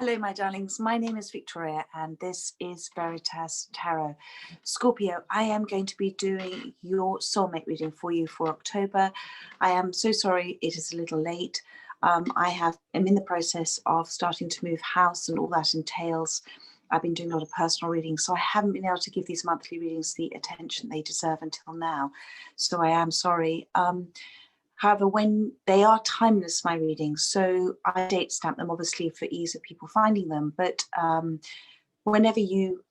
Hello, my darlings. My name is Victoria, and this is Veritas Tarot. Scorpio, I am going to be doing your soulmate reading for you for October. I am so sorry it is a little late. I'm in the process of starting to move house, and all that entails. I've been doing a lot of personal readings, so I haven't been able to give these monthly readings the attention they deserve until now. So I am sorry. However, when they are timeless, my readings, so I date stamp them obviously for ease of people finding them. But whenever you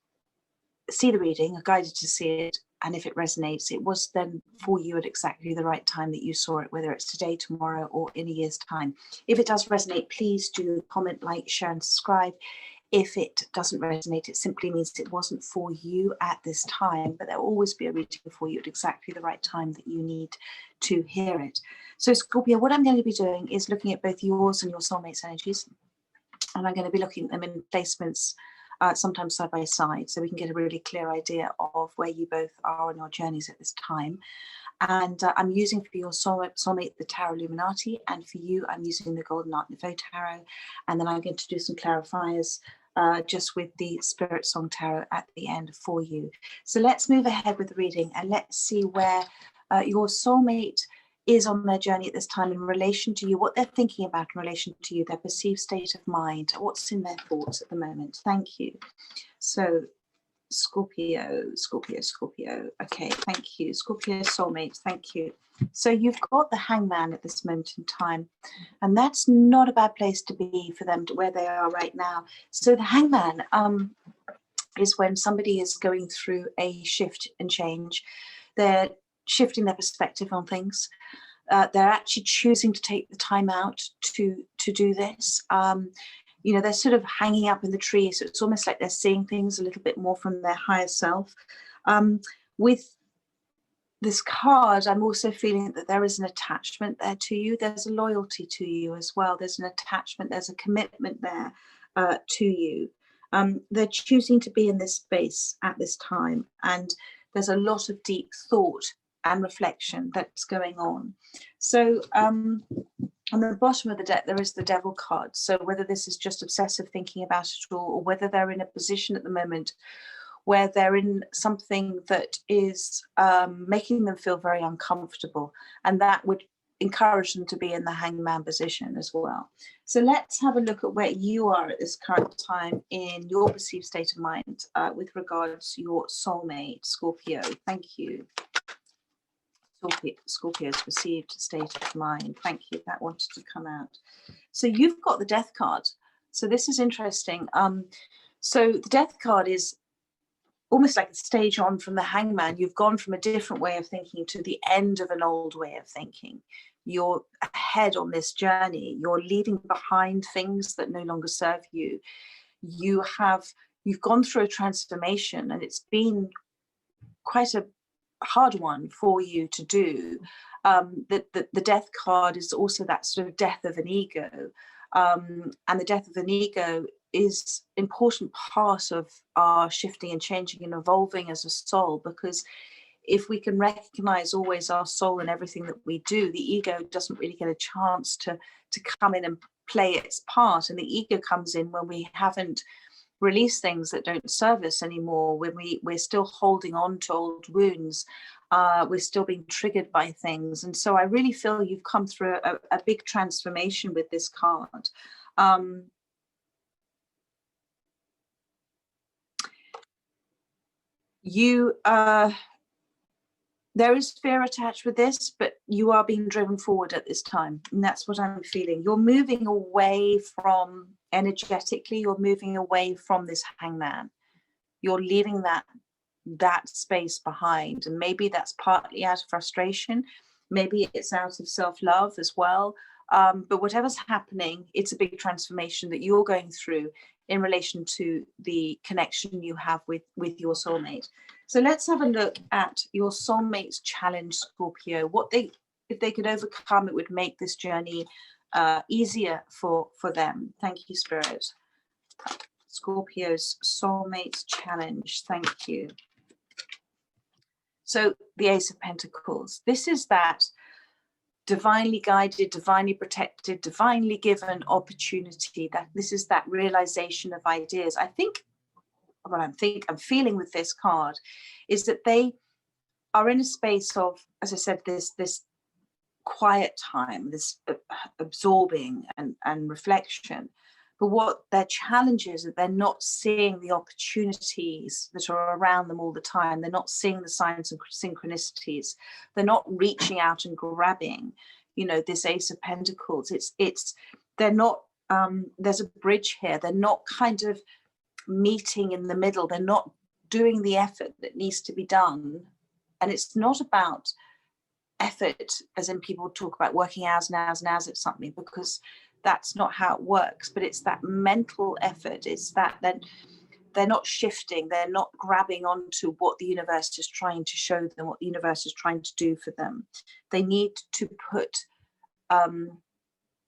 see the reading, are guided to see it, and if it resonates, it was then for you at exactly the right time that you saw it, whether it's today, tomorrow, or in a year's time. If it does resonate, please do comment, like, share, and subscribe. If it doesn't resonate, it simply means it wasn't for you at this time, but there'll always be a reading for you at exactly the right time that you need to hear it. So Scorpio, what I'm going to be doing is looking at both yours and your soulmate's energies, and I'm going to be looking at them in placements, sometimes side by side, so we can get a really clear idea of where you both are on your journeys at this time. And I'm using for your soulmate the Tarot Illuminati, and for you I'm using the Golden Art Nouveau Tarot, and then I'm going to do some clarifiers just with the Spirit Song Tarot at the end for you. So let's move ahead with the reading, and let's see where your soulmate is on their journey at this time in relation to you, what they're thinking about in relation to you, their perceived state of mind, what's in their thoughts at the moment. Thank you. So Scorpio. Okay, thank you. Scorpio soulmate, thank you. So you've got the Hangman at this moment in time, and that's not a bad place to be for them to where they are right now. So the Hangman is when somebody is going through a shift and change. They're shifting their perspective on things. They're actually choosing to take the time out to do this. You know, they're sort of hanging up in the tree, so it's almost like they're seeing things a little bit more from their higher self. With this card, I'm also feeling that there is an attachment there to you. There's a loyalty to you as well. There's an attachment, there's a commitment there to you. They're choosing to be in this space at this time, and there's a lot of deep thought and reflection that's going on. So on the bottom of the deck, there is the Devil card. So whether this is just obsessive thinking about it all, or whether they're in a position at the moment where they're in something that is making them feel very uncomfortable, and that would encourage them to be in the Hangman position as well. So let's have a look at where you are at this current time in your perceived state of mind with regards to your soulmate, Scorpio. Thank you. Scorpio's perceived state of mind. Thank you. That wanted to come out. So you've got the Death card. So this is interesting. So the Death card is almost like a stage on from the Hangman. You've gone from a different way of thinking to the end of an old way of thinking. You're ahead on this journey. You're leaving behind things that no longer serve you. You've gone through a transformation, and it's been quite a hard one for you to do. The Death card is also that sort of death of an ego, and the death of an ego is an important part of our shifting and changing and evolving as a soul, because if we can recognize always our soul in everything that we do, the ego doesn't really get a chance to come in and play its part. And the ego comes in when we haven't release things that don't serve us anymore, when we're still holding on to old wounds, we're still being triggered by things. And so I really feel you've come through a big transformation with this card. There is fear attached with this, but you are being driven forward at this time, and that's what I'm feeling. You're moving away from, energetically, you're moving away from this Hangman. You're leaving that space behind, and maybe that's partly out of frustration, maybe it's out of self-love as well, but whatever's happening, it's a big transformation that you're going through in relation to the connection you have with your soulmate. So let's have a look at your soulmate's challenge, Scorpio. If they could overcome, it would make this journey easier for them. Thank you, Spirit. Scorpio's soulmate's challenge. Thank you. So the Ace of Pentacles. This is that divinely guided, divinely protected, divinely given opportunity. That this is that realization of ideas. I think what I'm feeling with this card is that they are in a space of, as I said, this quiet time, this absorbing and reflection. But what their challenge is that they're not seeing the opportunities that are around them all the time. They're not seeing the signs and synchronicities. They're not reaching out and grabbing, this Ace of Pentacles. They're not, there's a bridge here. They're not kind of meeting in the middle. They're not doing the effort that needs to be done. And it's not about effort, as in people talk about working hours and hours and hours at something, because that's not how it works. But it's that mental effort. It's that they're not shifting. They're not grabbing onto what the universe is trying to show them, what the universe is trying to do for them. They need to put, and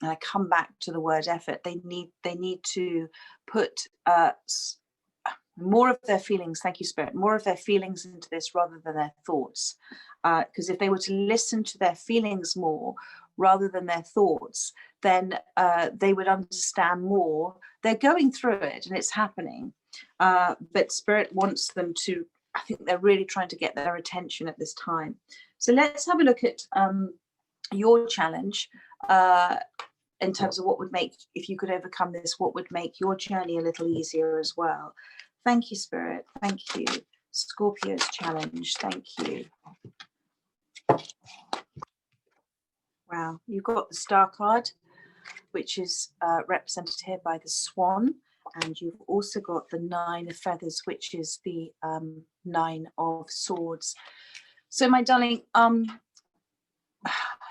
I come back to the word effort. They need to put more of their feelings, thank you, Spirit, more of their feelings into this rather than their thoughts. Because if they were to listen to their feelings more rather than their thoughts, then they would understand more. They're going through it and it's happening. But Spirit wants them to, I think they're really trying to get their attention at this time. So let's have a look at your challenge in terms of what would make, if you could overcome this, what would make your journey a little easier as well. Thank you, Spirit. Thank you. Scorpio's challenge. Thank you. Wow, you've got the Star card, which is represented here by the Swan, and you've also got the Nine of Feathers, which is the Nine of Swords. So, my darling,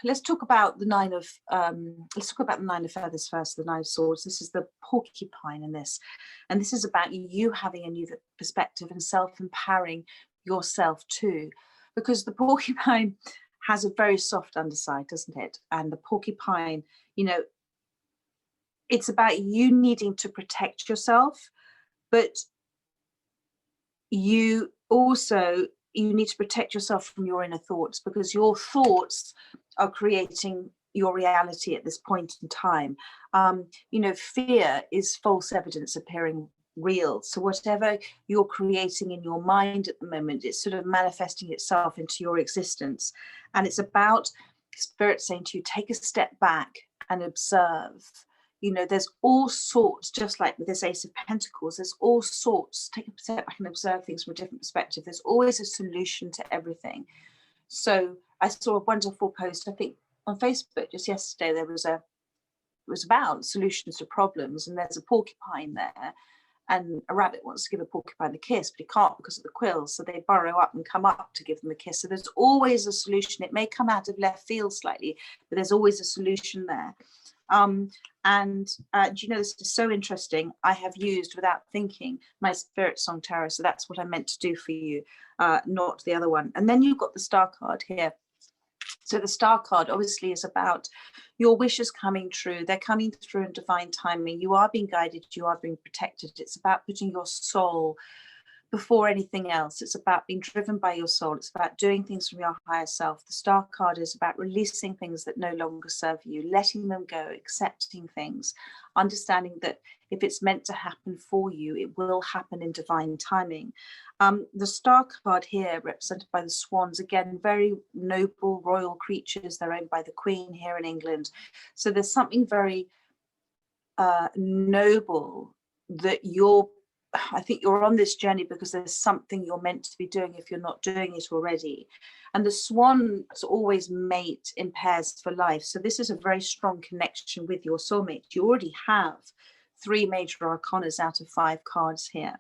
let's talk about the Nine of Feathers first. The Nine of Swords. This is the porcupine in this, and this is about you having a new perspective and self-empowering yourself too, because the porcupine has a very soft underside, doesn't it? And the porcupine, it's about you needing to protect yourself, but you need to protect yourself from your inner thoughts, because your thoughts are creating your reality at this point in time. Fear is false evidence appearing real. So whatever you're creating in your mind at the moment, it's sort of manifesting itself into your existence. And it's about Spirit saying to you, take a step back and observe. There's all sorts, just like with this Ace of Pentacles, there's all sorts. Take a step back and observe things from a different perspective. There's always a solution to everything. So I saw a wonderful post, I think on Facebook just yesterday, it was about solutions to problems, and there's a porcupine there, and a rabbit wants to give a porcupine a kiss, but he can't because of the quills, so they burrow up and come up to give them a kiss. So there's always a solution. It may come out of left field slightly, but there's always a solution there. Do you know, this is so interesting. I have used, without thinking, my Spirit Song Tarot. So that's what I meant to do for you, not the other one. And then you've got the Star card here. So the Star card obviously is about your wishes coming true. They're coming through in divine timing. You are being guided. You are being protected. It's about putting your soul before anything else. It's about being driven by your soul. It's about doing things from your higher self. The Star card is about releasing things that no longer serve you, letting them go, accepting things, understanding that if it's meant to happen for you, it will happen in divine timing. The Star card here, represented by the swans, again, very noble royal creatures. They're owned by the Queen here in England. So there's something very noble that I think you're on this journey because there's something you're meant to be doing if you're not doing it already. And the swans always mate in pairs for life. So this is a very strong connection with your soulmate. You already have 3 major arcanas out of 5 cards here.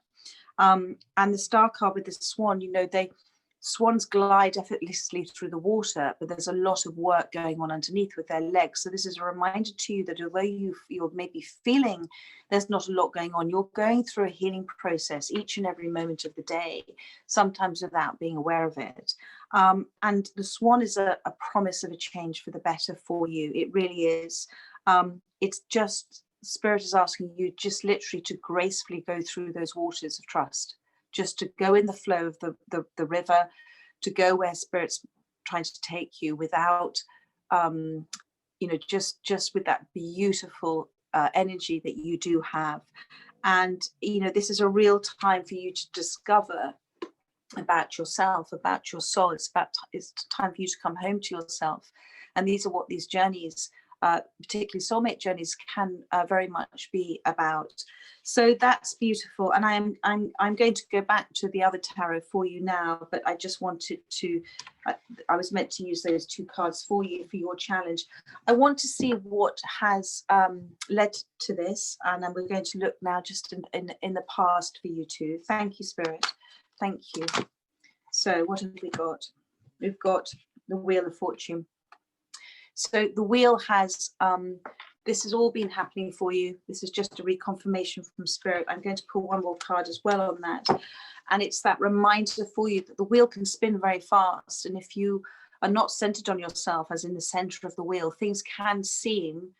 And the Star card with the swan, swans glide effortlessly through the water, but there's a lot of work going on underneath with their legs. So this is a reminder to you that although you're maybe feeling there's not a lot going on, you're going through a healing process each and every moment of the day, sometimes without being aware of it. And the swan is a promise of a change for the better for you. It really is. It's just, Spirit is asking you just literally to gracefully go through those waters of trust, just to go in the flow of the river, to go where Spirit's trying to take you without you know, just with that beautiful energy that you do have. And, you know, this is a real time for you to discover about yourself, about your soul. It's time for you to come home to yourself. And these are what these journeys, particularly soulmate journeys, can very much be about. So that's beautiful. And I'm going to go back to the other tarot for you now, but I just wanted to, I was meant to use those two cards for you for your challenge. I want to see what has led to this, and then we're going to look now just in the past for you two. Thank you, Spirit. Thank you. So what have we got? We've got the Wheel of Fortune. So the wheel has, this has all been happening for you. This is just a reconfirmation from Spirit. I'm going to pull one more card as well on that. And it's that reminder for you that the wheel can spin very fast. And if you are not centered on yourself, as in the center of the wheel, things can seem,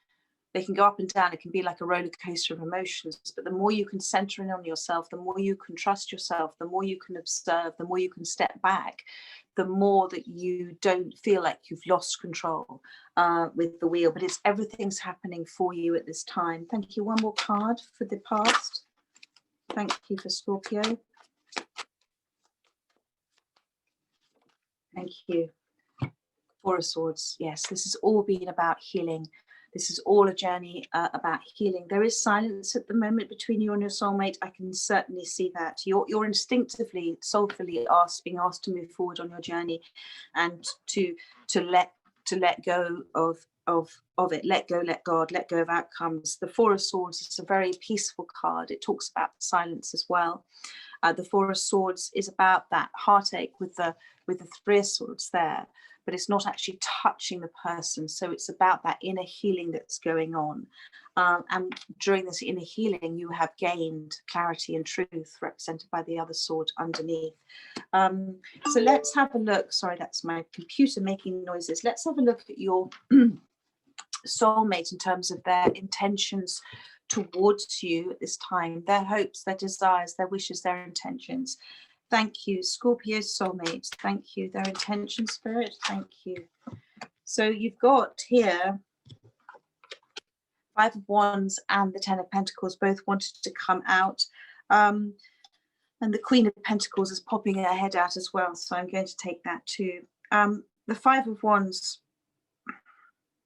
they can go up and down. It can be like a roller coaster of emotions. But the more you can center in on yourself, the more you can trust yourself, the more you can observe, the more you can step back, the more that you don't feel like you've lost control with the wheel. But it's everything's happening for you at this time. Thank you. One more card for the past. Thank you for Scorpio. Thank you. Four of Swords. Yes, this has all been about healing. This is all a journey about healing. There is silence at the moment between you and your soulmate. I can certainly see that. You're instinctively, soulfully being asked to move forward on your journey, and to let go of it. Let go, let God, let go of outcomes. The Four of Swords is a very peaceful card. It talks about silence as well. The Four of Swords is about that heartache with the Three of Swords there, but it's not actually touching the person. So it's about that inner healing that's going on. And during this inner healing, you have gained clarity and truth, represented by the other sword underneath. So let's have a look. Sorry, that's my computer making noises. Let's have a look at your soulmate in terms of their intentions towards you at this time, their hopes, their desires, their wishes, their intentions. Thank you, Scorpio soulmate. Thank you. Their intention, Spirit. Thank you. So you've got here Five of Wands and the Ten of Pentacles both wanted to come out. And the Queen of Pentacles is popping her head out as well. So I'm going to take that too. The Five of Wands,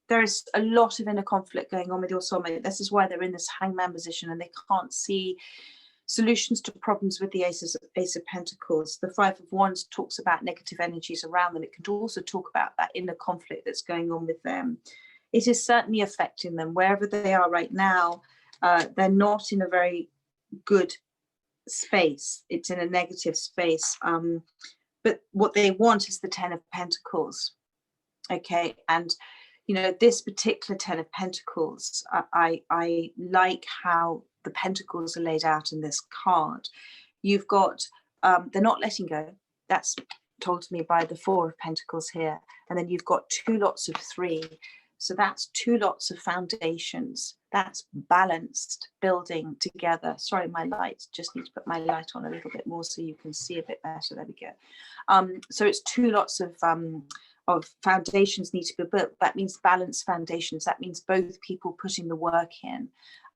there is a lot of inner conflict going on with your soulmate. This is why they're in this hangman position and they can't see solutions to problems with the Ace of Pentacles. The Five of Wands talks about negative energies around them. It can also talk about that inner conflict that's going on with them. It is certainly affecting them wherever they are right now. They're not in a very good space. It's in a negative space. But what they want is the Ten of Pentacles. Okay, and you know, this particular Ten of Pentacles, I like how the pentacles are laid out in this card. You've got, they're not letting go. That's told to me by the Four of Pentacles here. And then you've got two lots of three. So that's two lots of foundations. That's balanced building together. Sorry, my light, just need to put my light on a little bit more so you can see a bit better. There we go. So it's two lots of foundations need to be built. That means balanced foundations. That means both people putting the work in.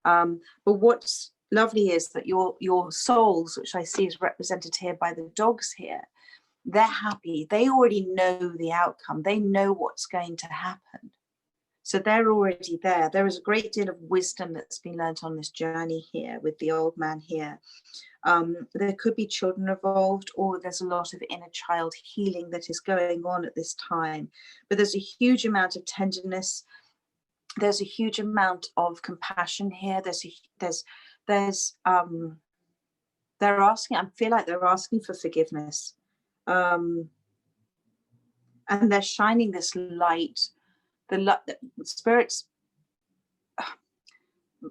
But what's lovely is that your souls, which I see is represented here by the dogs here, they're happy. They already know the outcome. They know what's going to happen. So they're already there. There is a great deal of wisdom that's been learnt on this journey here with the old man here. There could be children involved, or there's a lot of inner child healing that is going on at this time. But there's a huge amount of tenderness. There's a huge amount of compassion here. They're asking, I feel like they're asking for forgiveness. And they're shining this light, the Spirit's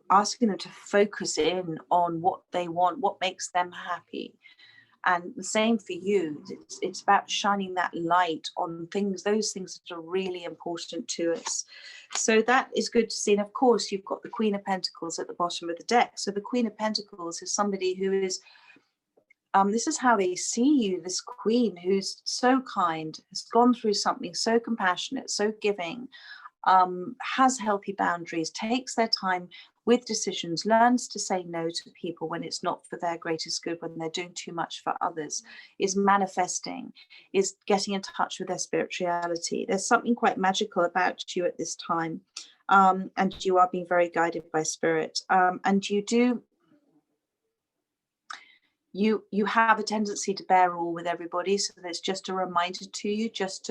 asking them to focus in on what they want, what makes them happy. And the same for you. It's about shining that light on things, those things that are really important to us. So that is good to see. And of course, you've got the Queen of Pentacles at the bottom of the deck. So the Queen of Pentacles is somebody who is this is how they see you, this queen who's so kind, has gone through something so compassionate, so giving, has healthy boundaries, takes their time with decisions, learns to say no to people when it's not for their greatest good, when they're doing too much for others, is manifesting, is getting in touch with their spirituality. There's something quite magical about you at this time, and you are being very guided by spirit, and you have a tendency to bear all with everybody, so there's just a reminder to you just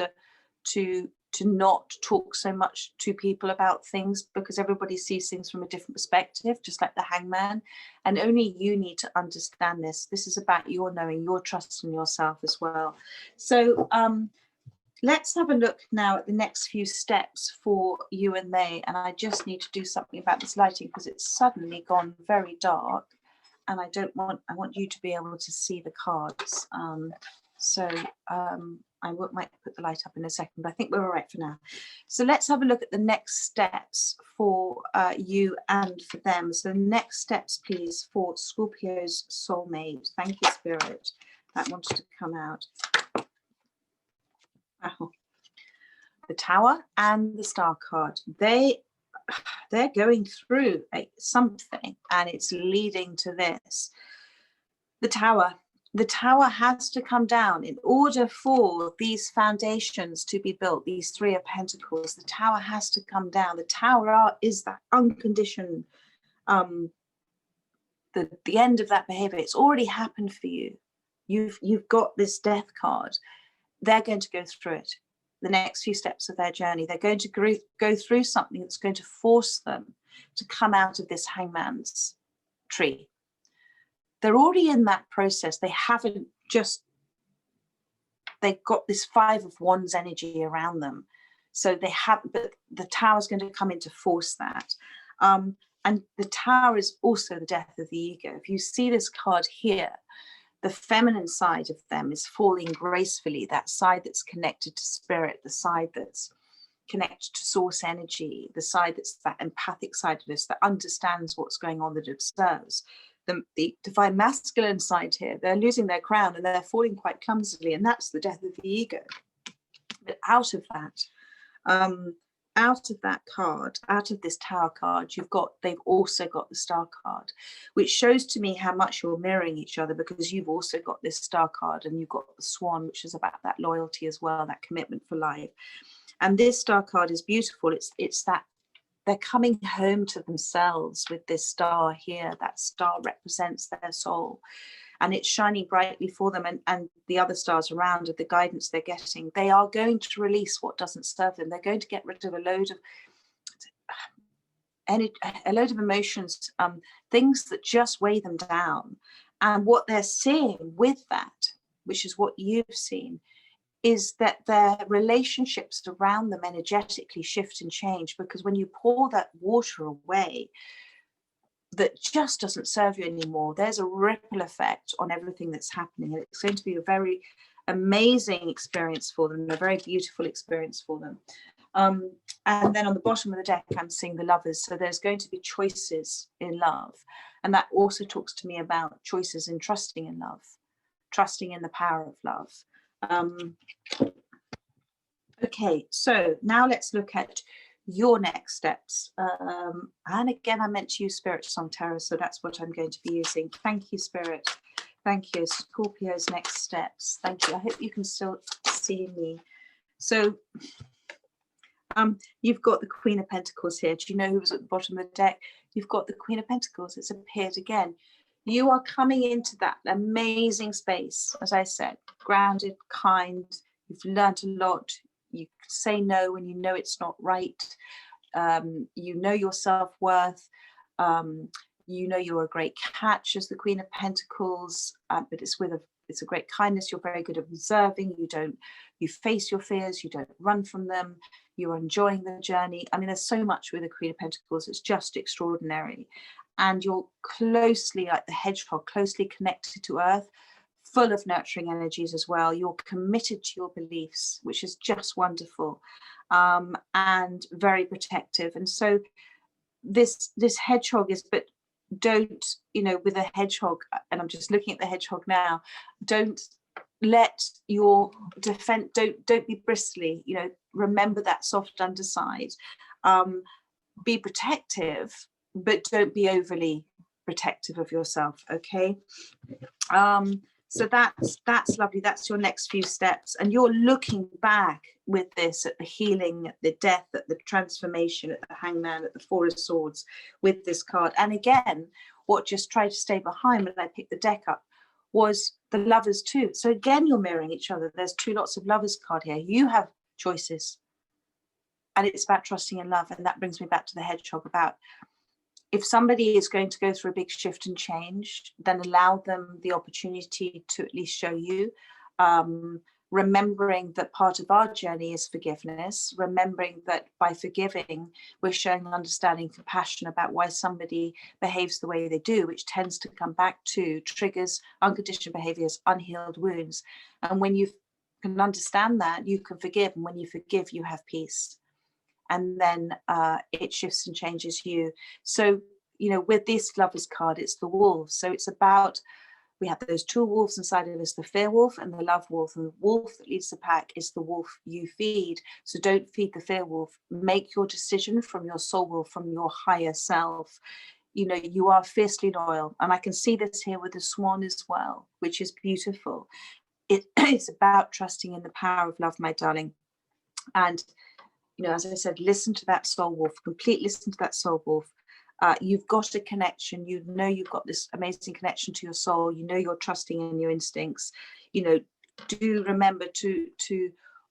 to not talk so much to people about things, because everybody sees things from a different perspective, just like the hangman, and only you need to understand this. This is about your knowing, your trust in yourself as well. So let's have a look now at the next few steps for you and they. And I just need to do something about this lighting because it's suddenly gone very dark, and I want you to be able to see the cards. I might put the light up in a second, but I think we're all right for now. So let's have a look at the next steps for you and for them. So next steps, please, for Scorpio's soulmate. Thank you, Spirit. That wanted to come out. Oh. The Tower and the Star card. They're going through something, and it's leading to this. The Tower has to come down in order for these foundations to be built, these Three of Pentacles. The Tower has to come down. The Tower is that unconditioned, the end of that behavior. It's already happened for you. You've got this Death card. They're going to go through it. The next few steps of their journey, they're going to go through something that's going to force them to come out of this Hangman's tree. They're already in that process. They haven't just, they've got this Five of Wands energy around them. So they have, but the Tower is going to come in to force that. And the Tower is also the death of the ego. If you see this card here, the feminine side of them is falling gracefully, that side that's connected to spirit, the side that's connected to source energy, the side that's that empathic side of us that understands what's going on, that observes. The divine masculine side here, they're losing their crown and they're falling quite clumsily, and that's the death of the ego. But out of that card, out of this Tower card, they've also got the Star card, which shows to me how much you're mirroring each other, because you've also got this Star card and you've got the Swan, which is about that loyalty as well, that commitment for life. And this Star card is beautiful. It's that they're coming home to themselves with this star here. That star represents their soul, and it's shining brightly for them, and the other stars around it, the guidance they're getting. They are going to release what doesn't serve them. They're going to get rid of a load of emotions, things that just weigh them down. And what they're seeing with that, which is what you've seen, is that their relationships around them energetically shift and change, because when you pour that water away that just doesn't serve you anymore, there's a ripple effect on everything that's happening, and it's going to be a very amazing experience for them, a very beautiful experience for them. And then on the bottom of the deck, I'm seeing the Lovers. So there's going to be choices in love, and that also talks to me about choices in trusting in love, trusting in the power of love. Okay, so now let's look at your next steps. And again, I meant to use Spirit Song Tarot, so that's what I'm going to be using. Thank you, Spirit. Thank you. Scorpio's next steps. Thank you. I hope you can still see me. So you've got the Queen of Pentacles here. Do you know who was at the bottom of the deck? You've got the Queen of Pentacles. It's appeared again. You are coming into that amazing space, as I said, grounded, kind. You've learned a lot. You say no when you know it's not right. You know your self-worth. You know you're a great catch as the Queen of Pentacles, but it's a great kindness. You're very good at observing. You face your fears. You don't run from them. You're enjoying the journey. I mean, there's so much with the Queen of Pentacles. It's just extraordinary. And you're closely, like the hedgehog, closely connected to Earth, full of nurturing energies as well. You're committed to your beliefs, which is just wonderful, and very protective. And so this hedgehog is, but don't, you know, with a hedgehog, and I'm just looking at the hedgehog now, don't let your defense, don't be bristly, you know, remember that soft underside. Be protective, but don't be overly protective of yourself, okay? So that's lovely. That's your next few steps, and you're looking back with this at the healing, at the death, at the transformation, at the Hangman, at the Four of Swords with this card. And again, what just tried to stay behind when I picked the deck up was the Lovers too. So again, you're mirroring each other. There's two lots of Lovers card here. You have choices, and it's about trusting in love. And that brings me back to the hedgehog, about if somebody is going to go through a big shift and change, then allow them the opportunity to at least show you, remembering that part of our journey is forgiveness, remembering that by forgiving, we're showing understanding, compassion about why somebody behaves the way they do, which tends to come back to triggers, unconditioned behaviors, unhealed wounds. And when you can understand that, you can forgive. And when you forgive, you have peace. And then it shifts and changes you. So, you know, with this Lovers card, it's the wolf. So it's about, we have those two wolves inside of us, the fear wolf and the love wolf. And the wolf that leads the pack is the wolf you feed. So don't feed the fear wolf. Make your decision from your soul wolf, from your higher self. You know, you are fiercely loyal. And I can see this here with the swan as well, which is beautiful. It's about trusting in the power of love, my darling. And you know, as I said, listen to that soul wolf, listen to that soul wolf. You've got a connection. You know, you've got this amazing connection to your soul. You know, you're trusting in your instincts. You know, do remember to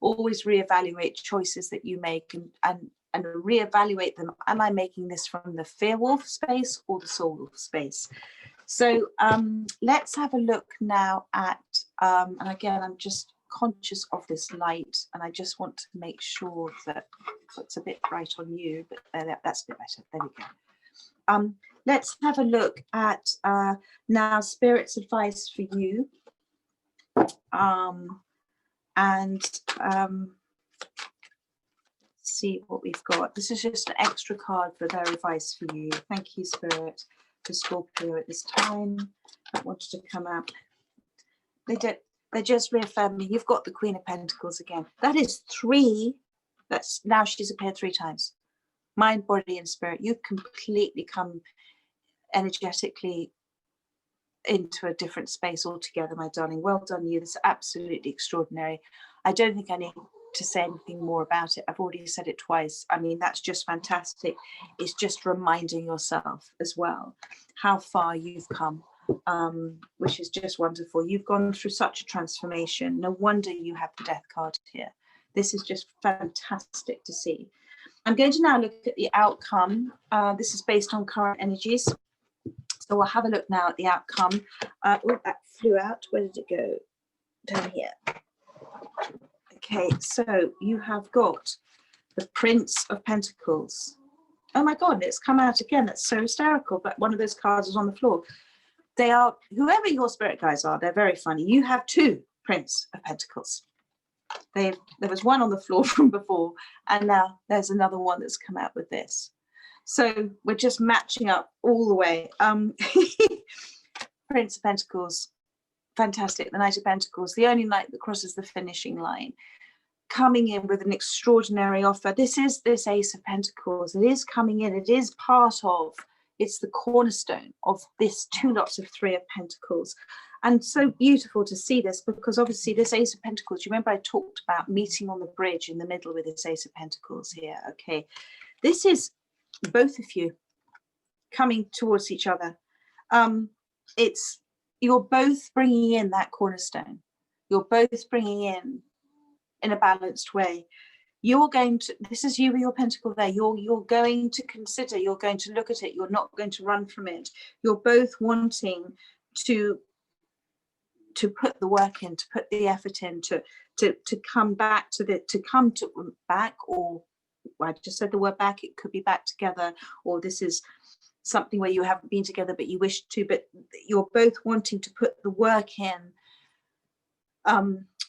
always reevaluate choices that you make, and reevaluate them. Am I making this from the fear wolf space or the soul wolf space? So let's have a look now at, and again, I'm just conscious of this light, and I just want to make sure that it's a bit bright on you, but that's a bit better. There we go. Let's have a look at now Spirit's advice for you, and see what we've got. This is just an extra card for their advice for you. Thank you, Spirit, for Scorpio at this time. I wanted to come out. They're just reaffirming you've got the Queen of Pentacles again. That is 3. That's now she's appeared 3 times. Mind, body, and spirit. You've completely come energetically into a different space altogether, my darling. Well done, you. This is absolutely extraordinary. I don't think I need to say anything more about it. I've already said it twice. I mean, that's just fantastic. It's just reminding yourself as well how far you've come. Which is just wonderful. You've gone through such a transformation. No wonder you have the death card here. This is just fantastic to see. I'm going to now look at the outcome. This is based on current energies. So we'll have a look now at the outcome. Oh, that flew out. Where did it go? Down here. Okay, so you have got the Prince of Pentacles. Oh my God, it's come out again. That's so hysterical. But one of those cards is on the floor. They are, whoever your spirit guides are, they're very funny. You have 2 Prince of Pentacles. There was one on the floor from before, and now there's another one that's come out with this. So we're just matching up all the way. Prince of Pentacles, fantastic. The Knight of Pentacles, the only knight that crosses the finishing line, coming in with an extraordinary offer. This is this Ace of Pentacles. It is coming in. It is part of, it's the cornerstone of this 2 lots of 3 of Pentacles. And so beautiful to see this, because obviously this Ace of Pentacles, you remember I talked about meeting on the bridge in the middle with this Ace of Pentacles here. Okay, this is both of you coming towards each other. It's, you're both bringing in that cornerstone. You're both bringing in a balanced way. You're going to, this is you with your pentacle there, you're going to consider, you're going to look at it, you're not going to run from it. You're both wanting to put the work in, to put the effort in, to come back to the, to come to back, or I just said the word back, it could be back together, or this is something where you haven't been together but you wish to, but you're both wanting to put the work in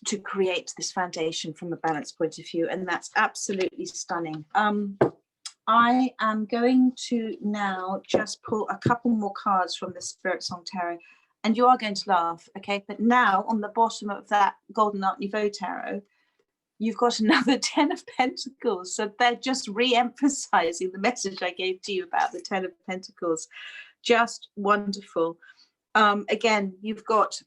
to create this foundation from a balance point of view, and that's absolutely stunning. I am going to now just pull a couple more cards from the Spirit Song Tarot, and you are going to laugh, okay? But now on the bottom of that Golden Art Nouveau Tarot, you've got another 10 of Pentacles. So they're just re-emphasizing the message I gave to you about the 10 of Pentacles. Just wonderful. Again, you've got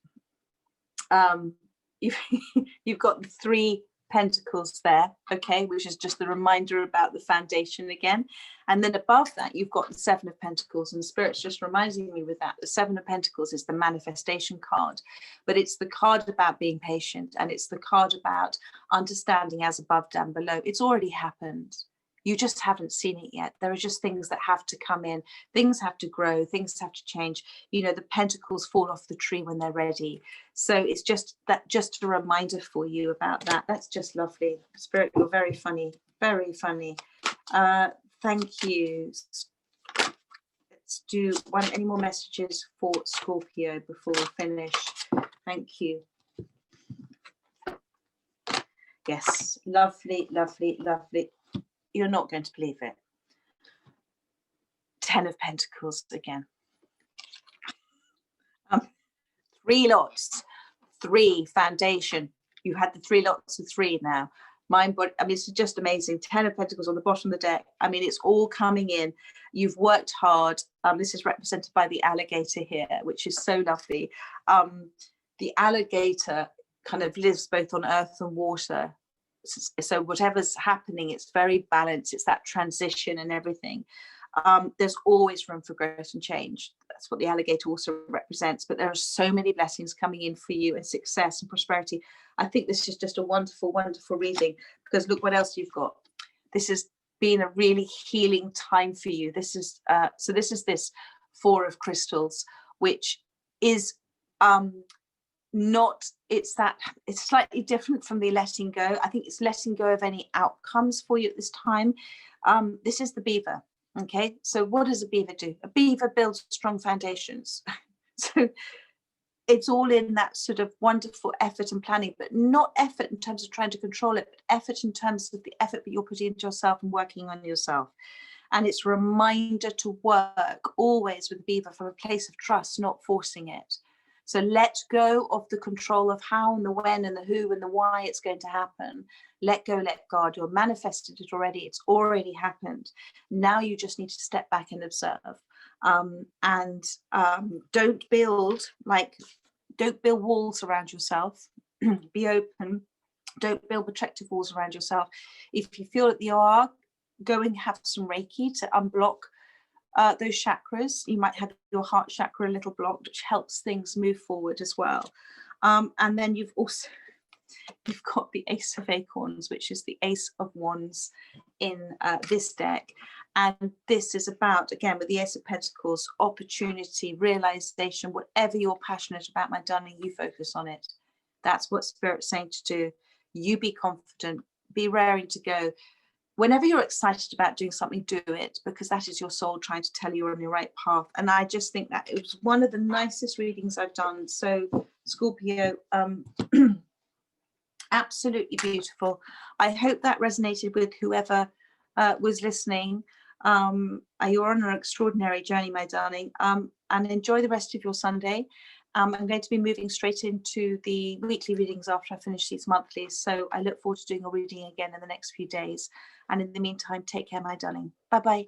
you've got the 3 Pentacles there, okay, which is just the reminder about the foundation again. And then above that, you've got the 7 of Pentacles, and Spirit's just reminding me with that the 7 of Pentacles is the manifestation card, but it's the card about being patient, and it's the card about understanding as above, down below. It's already happened. You just haven't seen it yet. There are just things that have to come in. Things have to grow. Things have to change. You know, the pentacles fall off the tree when they're ready. So it's just a reminder for you about that. That's just lovely. Spirit, you're very funny. Very funny. Thank you. Let's do any more messages for Scorpio before we finish. Thank you. Yes, lovely, lovely, lovely. You're not going to believe it. 10 of Pentacles again. 3 lots, 3 foundation. You had the 3 lots of 3 now. Mind, body, I mean, it's just amazing. 10 of Pentacles on the bottom of the deck. I mean, it's all coming in. You've worked hard. This is represented by the alligator here, which is so lovely. The alligator kind of lives both on earth and water. So whatever's happening, it's very balanced. It's that transition and everything. There's always room for growth and change. That's what the alligator also represents. But there are so many blessings coming in for you, and success and prosperity. I think this is just a wonderful, wonderful reading, because look what else you've got. This has been a really healing time for you. This is so this is this 4 of crystals, which is not, it's slightly different from the letting go. I think it's letting go of any outcomes for you at this time. This is the beaver. Okay, so what does a beaver do? A beaver builds strong foundations. So it's all in that sort of wonderful effort and planning, but not effort in terms of trying to control it, but effort in terms of the effort that you're putting into yourself and working on yourself. And it's a reminder to work always with the beaver from a place of trust, not forcing it. So let go of the control of how and the when and the who and the why it's going to happen. Let go, let God. You're manifested it already. It's already happened. Now you just need to step back and observe. Don't build walls around yourself. Be open. Don't build protective walls around yourself. If you feel that you are, go and have some Reiki to unblock those chakras. You might have your heart chakra a little blocked, which helps things move forward as well. And then you've got the Ace of Acorns, which is the Ace of Wands in this deck. And this is about, again, with the Ace of Pentacles, opportunity, realization, whatever you're passionate about, my darling, you focus on it. That's what Spirit's saying to do. You be confident, be raring to go. Whenever you're excited about doing something, do it, because that is your soul trying to tell you you're on the right path. And I just think that it was one of the nicest readings I've done. So Scorpio, absolutely beautiful. I hope that resonated with whoever was listening. You're on an extraordinary journey, my darling, and enjoy the rest of your Sunday. I'm going to be moving straight into the weekly readings after I finish these monthlies. So I look forward to doing a reading again in the next few days. And in the meantime, take care, my darling. Bye-bye.